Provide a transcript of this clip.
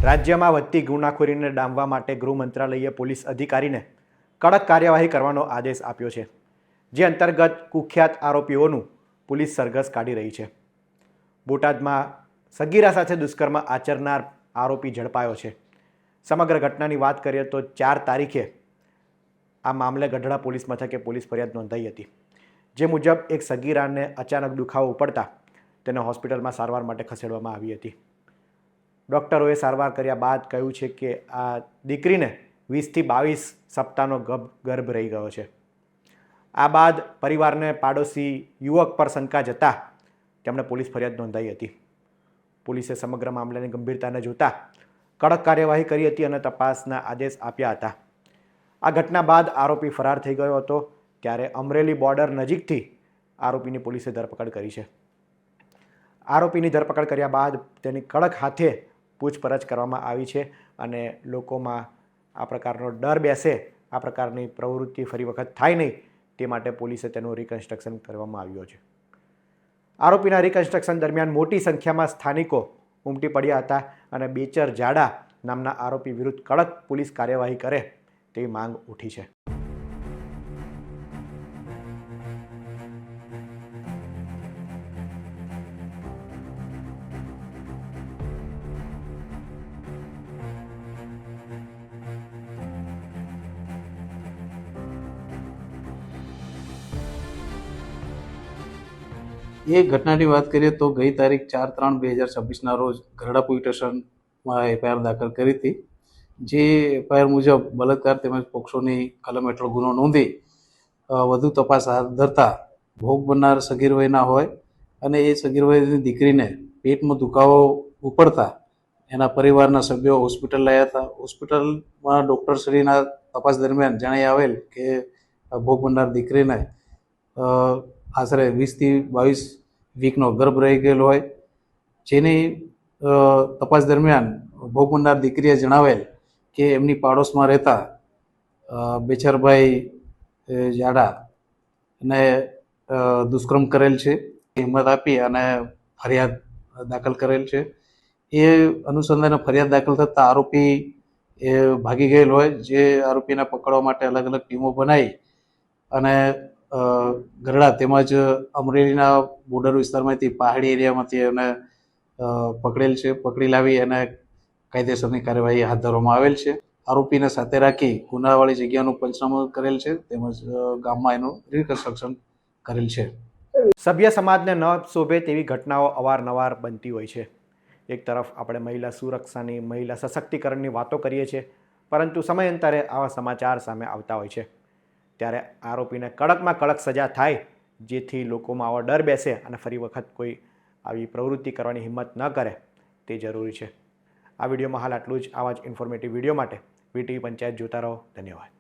રાજ્યમાં વધતી ગુનાખોરીને ડામવા માટે ગૃહ મંત્રાલયે પોલીસ અધિકારીને કડક કાર્યવાહી કરવાનો આદેશ આપ્યો છે, જે અંતર્ગત કુખ્યાત આરોપીઓનું પોલીસ સરઘસ કાઢી રહી છે. બોટાદમાં સગીરા સાથે દુષ્કર્મ આચરનાર આરોપી ઝડપાયો છે. સમગ્ર ઘટનાની વાત કરીએ તો 4 તારીખે આ મામલે ગઢડા પોલીસ મથકે પોલીસ ફરિયાદ નોંધાઈ હતી, જે મુજબ એક સગીરાને અચાનક દુખાવો ઉપડતા તેને હોસ્પિટલમાં સારવાર માટે ખસેડવામાં આવી હતી. ડૉક્ટરોએ સારવાર કર્યા બાદ કહ્યું છે કે આ દીકરીને 20 થી 22 સપ્તાહનો ગર્ભ રહી ગયો છે. આ બાદ પરિવારને પાડોશી યુવક પર શંકા જતા તેમણે પોલીસ ફરિયાદ નોંધાઈ હતી. પોલીસે સમગ્ર મામલાની ગંભીરતાને જોતા કડક કાર્યવાહી કરી હતી અને તપાસના આદેશ આપ્યા હતા. આ ઘટના બાદ આરોપી ફરાર થઈ ગયો હતો, ત્યારે અમરેલી બોર્ડર નજીકથી આરોપીની પોલીસે ધરપકડ કરી છે. આરોપીની ધરપકડ કર્યા બાદ તેની કડક હાથે પૂછપરછ કરવામાં આવી છે અને લોકોમાં આ પ્રકારનો ડર બેસે, આ પ્રકારની પ્રવૃત્તિ ફરી વખત થાય નહીં તે માટે પોલીસે તેનું રિકન્સ્ટ્રક્શન કરવામાં આવ્યું છે. આરોપીના રિકન્સ્ટ્રક્શન દરમિયાન મોટી સંખ્યામાં સ્થાનિકો ઉમટી પડ્યા હતા અને બેચર જાડા નામના આરોપી વિરુદ્ધ કડક પોલીસ કાર્યવાહી કરે તેવી માંગ ઉઠી છે. એ ઘટનાની વાત કરીએ તો ગઈ તારીખ 4/3/2026ના રોજ ગઢડા પોલીસ સ્ટેશનમાં એફઆઈઆર દાખલ કરી હતી. જે એફઆઈઆર મુજબ બલાત્કાર તેમજ પોક્સોની કલમ હેઠળ ગુનો નોંધી વધુ તપાસ હાથ ધરતા ભોગ બનનાર સગીર વયના હોય અને એ સગીર વયની દીકરીને પેટમાં દુખાવો ઉપડતા એના પરિવારના સભ્યો હોસ્પિટલ લાવ્યા હતા. હોસ્પિટલમાં ડૉક્ટરશ્રીના તપાસ દરમિયાન જણાઈ આવેલ કે ભોગ બનનાર દીકરીને આશરે 20 થી 22 વીકનો ગર્ભ રહી ગયેલો હોય, જેની તપાસ દરમિયાન ભોગ બનનાર દીકરીએ જણાવેલ કે એમની પાડોશમાં રહેતા બેચરભાઈ જાડા ને દુષ્કર્મ કરેલ છે. હિંમત આપી અને ફરિયાદ દાખલ કરેલ છે. એ અનુસંધાને ફરિયાદ દાખલ થતાં આરોપી એ ભાગી ગયેલ હોય, જે આરોપીને પકડવા માટે અલગ અલગ ટીમો બનાવી અને ગઢડા તેમજ અમરેલીના બોર્ડર વિસ્તારમાંથી પહાડી એરિયામાંથી એને પકડેલ છે. પકડી લાવી અને કાયદેસરની કાર્યવાહી હાથ ધરવામાં આવેલ છે. આરોપીને સાથે રાખી ગુનાવાળી જગ્યાનું પંચનામું કરેલ છે તેમજ ગામમાં એનું રિકન્સ્ટ્રક્શન કરેલ છે. સભ્ય સમાજને ન શોભે તેવી ઘટનાઓ અવારનવાર બનતી હોય છે. એક તરફ આપણે મહિલા સુરક્ષાની, મહિલા સશક્તિકરણની વાતો કરીએ છીએ, પરંતુ સમયાંતરે આવા સમાચાર સામે આવતા હોય છે. ત્યારે આરોપીને કડકમાં કડક સજા થાય, જેથી લોકોમાં આવો ડર બેસે અને ફરી વખત કોઈ આવી પ્રવૃત્તિ કરવાની હિંમત ન કરે તે જરૂરી છે. આ વિડીયોમાં હાલ આટલું જ. આવા જ ઇન્ફોર્મેટિવ વિડીયો માટે વીટીવી પંચાયત જોતા રહો. ધન્યવાદ.